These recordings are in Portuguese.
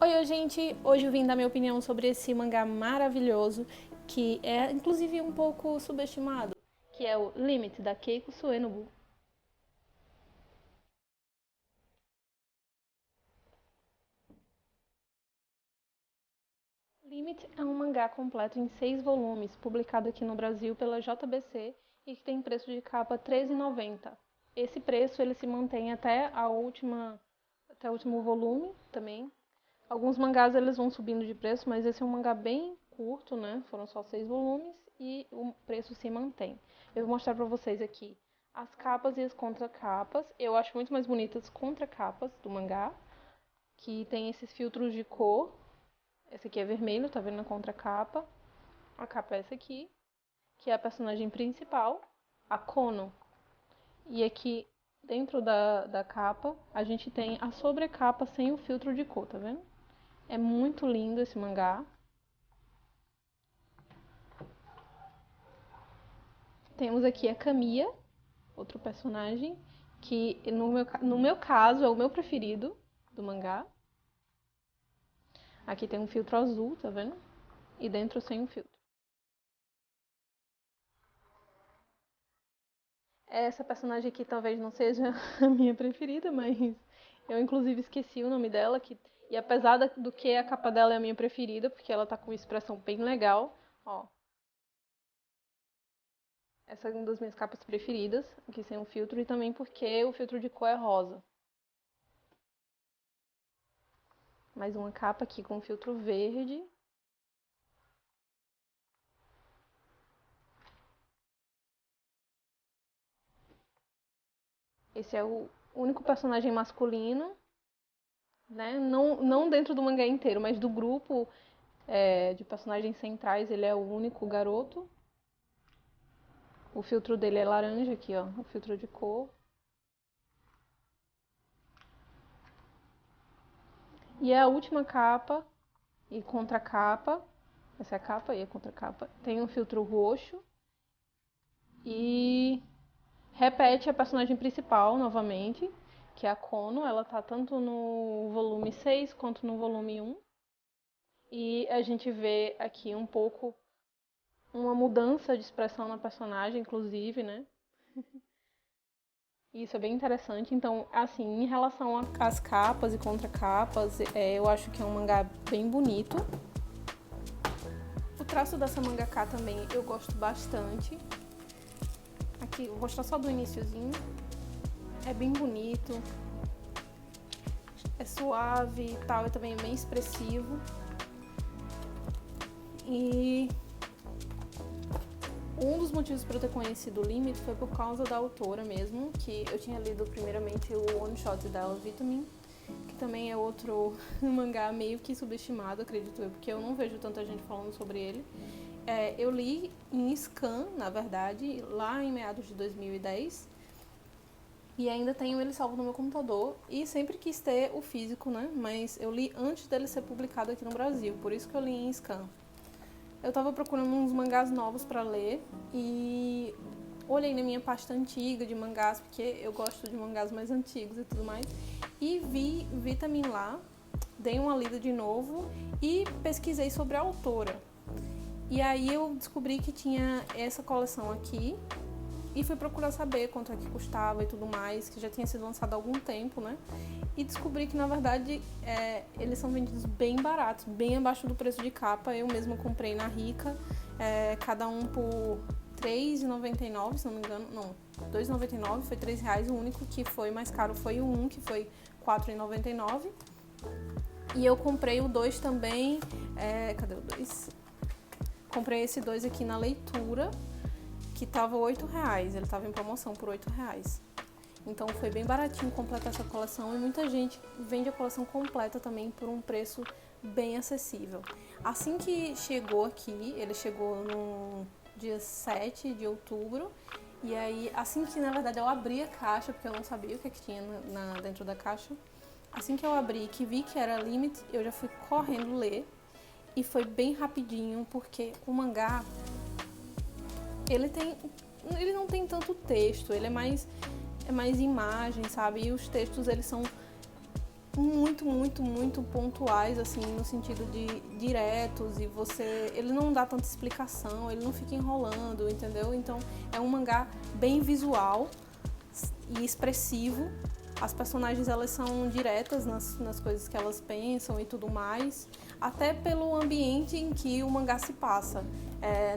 Oi, gente! Hoje eu vim dar minha opinião sobre esse mangá maravilhoso, que é inclusive um pouco subestimado, que é o Limit, da Keiko Suenobu. Limit é um mangá completo em 6 volumes, publicado aqui no Brasil pela JBC e que tem preço de capa R$ 13,90. Esse preço ele se mantém até o último volume também. Alguns mangás eles vão subindo de preço, mas esse é um mangá bem curto, né? Foram só 6 volumes e o preço se mantém. Eu vou mostrar pra vocês aqui as capas e as contracapas. Eu acho muito mais bonitas as contracapas do mangá, que tem esses filtros de cor. Esse aqui é vermelho, tá vendo na contracapa? A capa é essa aqui, que é a personagem principal, a Kono. E aqui dentro da capa a gente tem a sobrecapa sem o filtro de cor, tá vendo? É muito lindo esse mangá. Temos aqui a Kamiya, outro personagem, que no meu caso é o meu preferido do mangá. Aqui tem um filtro azul, tá vendo? E dentro sem um filtro. Essa personagem aqui talvez não seja a minha preferida, mas eu inclusive esqueci o nome dela. E apesar do que a capa dela é a minha preferida, porque ela tá com uma expressão bem legal, ó. Essa é uma das minhas capas preferidas, aqui sem um filtro, e também porque o filtro de cor é rosa. Mais uma capa aqui com filtro verde. Esse é o único personagem masculino, né? Não dentro do mangá inteiro, mas do grupo de personagens centrais, ele é o único garoto. O filtro dele é laranja aqui, ó, o filtro de cor. E é a última capa e contracapa. Essa é a capa e a contracapa. Tem um filtro roxo. E repete a personagem principal novamente, que é a Kono. Ela tá tanto no volume 6 quanto no volume 1. E a gente vê aqui um pouco uma mudança de expressão na personagem, inclusive, né? Isso é bem interessante. Então, assim, em relação às capas e contracapas, eu acho que é um mangá bem bonito. O traço dessa mangaka também eu gosto bastante. Aqui, vou mostrar só do iniciozinho. É bem bonito. É suave e tal, e também é bem expressivo. E um dos motivos para eu ter conhecido o Limit foi por causa da autora mesmo, que eu tinha lido primeiramente o one shot dela, Vitamin, que também é outro mangá meio que subestimado, acredito eu, porque eu não vejo tanta gente falando sobre ele. Eu li em scan, na verdade, lá em meados de 2010, e ainda tenho ele salvo no meu computador, e sempre quis ter o físico, né? Mas eu li antes dele ser publicado aqui no Brasil, por isso que eu li em scan. Eu tava procurando uns mangás novos pra ler e olhei na minha pasta antiga de mangás, porque eu gosto de mangás mais antigos e tudo mais, e vi Vitamin lá, dei uma lida de novo e pesquisei sobre a autora. E aí eu descobri que tinha essa coleção aqui e fui procurar saber quanto é que custava e tudo mais, que já tinha sido lançado há algum tempo, né? E descobri que, na verdade, eles são vendidos bem baratos, bem abaixo do preço de capa. Eu mesma comprei na Rica, cada um por R$3,99, se não me engano. Não, R$2,99, foi R$3. O único que foi mais caro foi o 1, que foi R$4,99. E eu comprei o 2 também. Cadê o 2? Comprei esse 2 aqui na Leitura, que tava R$8. Ele tava em promoção por R$8. Então foi bem baratinho completar essa coleção e muita gente vende a coleção completa também por um preço bem acessível. Assim que chegou aqui, ele chegou no dia 7 de outubro, e aí assim que na verdade eu abri a caixa, porque eu não sabia o que tinha dentro da caixa, assim que eu abri que vi que era Limit, eu já fui correndo ler e foi bem rapidinho, porque o mangá ele não tem tanto texto, ele é mais imagem, sabe? E os textos, eles são muito, muito, muito pontuais, assim, no sentido de diretos, e ele não dá tanta explicação, ele não fica enrolando, entendeu? Então é um mangá bem visual e expressivo. As personagens, elas são diretas nas coisas que elas pensam e tudo mais, até pelo ambiente em que o mangá se passa.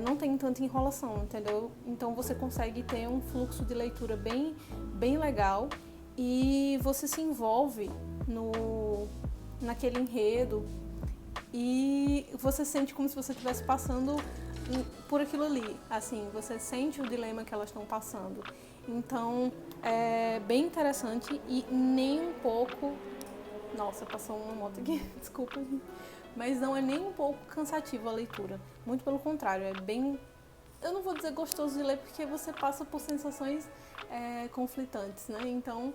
Não tem tanta enrolação, entendeu? Então você consegue ter um fluxo de leitura bem, bem legal e você se envolve naquele enredo e você sente como se você estivesse passando por aquilo ali. Assim, você sente o dilema que elas estão passando. Então, é bem interessante e nem um pouco... Nossa, passou uma moto aqui, desculpa. Mas não é nem um pouco cansativo a leitura. Muito pelo contrário, é bem... Eu não vou dizer gostoso de ler, porque você passa por sensações conflitantes, né? Então,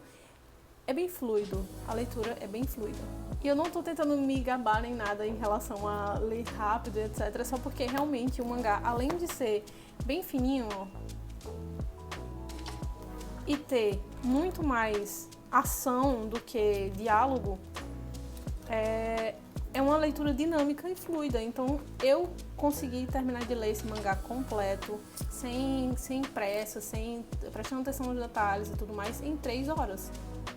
é bem fluido. A leitura é bem fluida. E eu não tô tentando me gabar nem nada em relação a ler rápido, etc. Só porque realmente o mangá, além de ser bem fininho, ó, e ter muito mais ação do que diálogo, é uma leitura dinâmica e fluida. Então eu consegui terminar de ler esse mangá completo, sem pressa, prestando atenção nos detalhes e tudo mais, em 3 horas.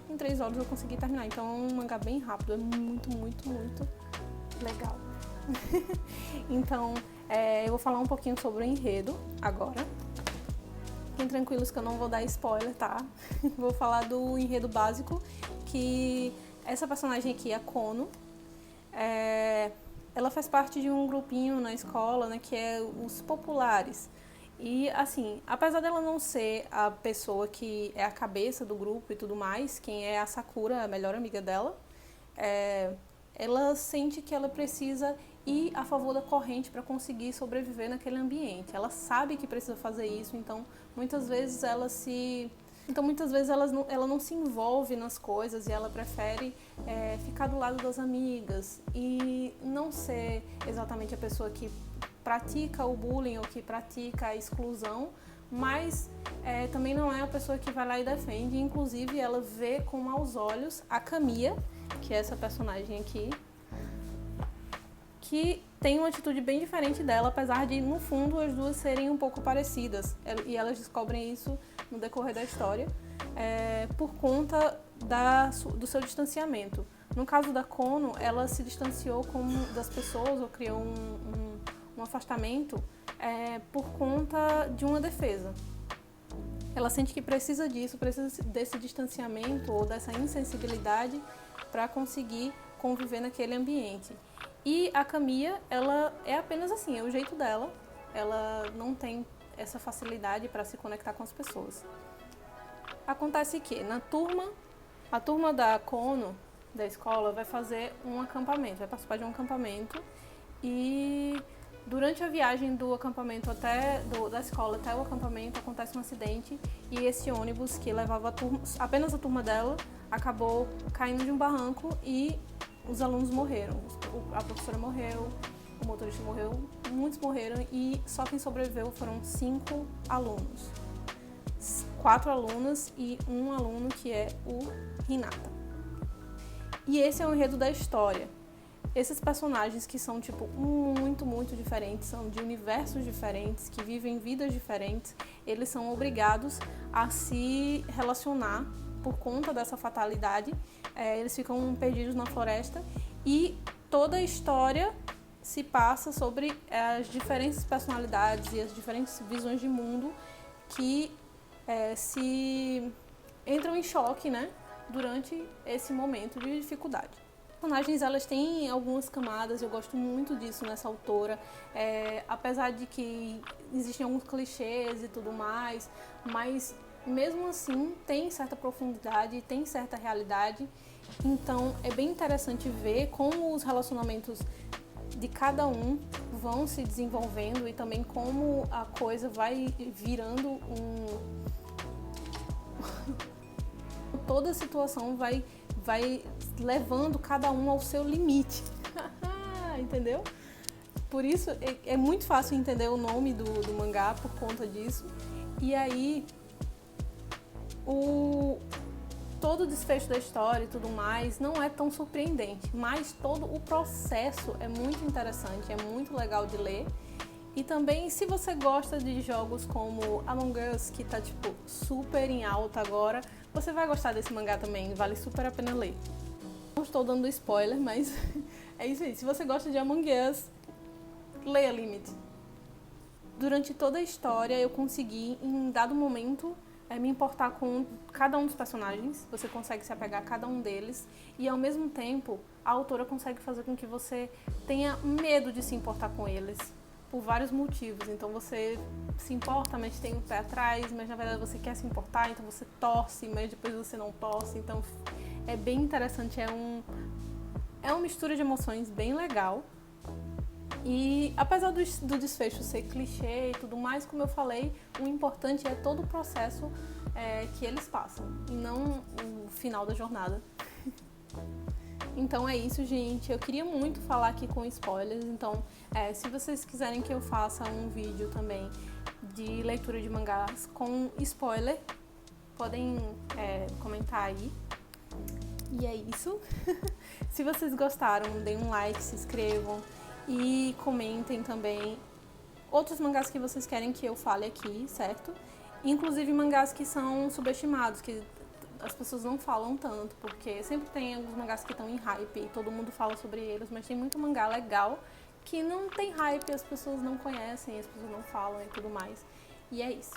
Em 3 horas eu consegui terminar. Então é um mangá bem rápido, é muito, muito, muito legal. Então eu vou falar um pouquinho sobre o enredo agora. Fiquem tranquilos que eu não vou dar spoiler, tá? Vou falar do enredo básico, que essa personagem aqui, a Kono, ela faz parte de um grupinho na escola, né, que é os populares. E, assim, apesar dela não ser a pessoa que é a cabeça do grupo e tudo mais, quem é a Sakura, a melhor amiga dela, ela sente que ela precisa ir a favor da corrente para conseguir sobreviver naquele ambiente. Ela sabe que precisa fazer isso, então muitas vezes ela não se envolve nas coisas e ela prefere ficar do lado das amigas e não ser exatamente a pessoa que pratica o bullying ou que pratica a exclusão, mas também não é a pessoa que vai lá e defende. Inclusive, ela vê com maus olhos a Kamiya, que é essa personagem aqui, que tem uma atitude bem diferente dela, apesar de, no fundo, as duas serem um pouco parecidas. E elas descobrem isso no decorrer da história, por conta do seu distanciamento. No caso da Kono, ela se distanciou das pessoas, ou criou um afastamento por conta de uma defesa. Ela sente que precisa disso, precisa desse distanciamento ou dessa insensibilidade para conseguir conviver naquele ambiente. E a Kamiya, ela é apenas assim, é o jeito dela. Ela não tem essa facilidade para se conectar com as pessoas. Acontece que a turma da Kono, da escola, vai fazer um acampamento, vai participar de um acampamento. E durante a viagem do acampamento da escola até o acampamento, acontece um acidente e esse ônibus que levava apenas a turma dela acabou caindo de um barranco e os alunos morreram. A professora morreu, o motorista morreu, muitos morreram e só quem sobreviveu foram 5 alunos. 4 alunas e um aluno que é o Hinata. E esse é o enredo da história. Esses personagens que são, tipo, muito, muito diferentes, são de universos diferentes, que vivem vidas diferentes, eles são obrigados a se relacionar por conta dessa fatalidade. Eles ficam perdidos na floresta e toda a história se passa sobre as diferentes personalidades e as diferentes visões de mundo que se entram em choque, né, durante esse momento de dificuldade. As personagens, elas têm algumas camadas, eu gosto muito disso nessa autora, apesar de que existem alguns clichês e tudo mais, mas mesmo assim tem certa profundidade, tem certa realidade. Então é bem interessante ver como os relacionamentos de cada um vão se desenvolvendo e também como a coisa vai virando toda a situação vai levando cada um ao seu limite. Entendeu? Por isso é muito fácil entender o nome do mangá por conta disso. E aí todo o desfecho da história e tudo mais não é tão surpreendente, mas todo o processo é muito interessante, é muito legal de ler. E também, se você gosta de jogos como Among Us, que tá, tipo, super em alta agora, você vai gostar desse mangá também, vale super a pena ler. Não estou dando spoiler, mas é isso aí. Se você gosta de Among Us, leia Limit. Durante toda a história, eu consegui, em dado momento, me importar com cada um dos personagens. Você consegue se apegar a cada um deles. E, ao mesmo tempo, a autora consegue fazer com que você tenha medo de se importar com eles. Por vários motivos. Então você se importa, mas tem um pé atrás, mas na verdade você quer se importar, então você torce, mas depois você não torce. Então é bem interessante, é uma mistura de emoções bem legal. E apesar do desfecho ser clichê e tudo mais, como eu falei, o importante é todo o processo que eles passam, e não o final da jornada. Então é isso, gente. Eu queria muito falar aqui com spoilers, então se vocês quiserem que eu faça um vídeo também de leitura de mangás com spoiler, podem comentar aí. E é isso. Se vocês gostaram, deem um like, se inscrevam e comentem também outros mangás que vocês querem que eu fale aqui, certo? Inclusive mangás que são subestimados, que as pessoas não falam tanto, porque sempre tem alguns mangás que estão em hype e todo mundo fala sobre eles, mas tem muito mangá legal que não tem hype, as pessoas não conhecem, as pessoas não falam e tudo mais. E é isso.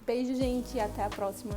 Beijo, gente, e até a próxima.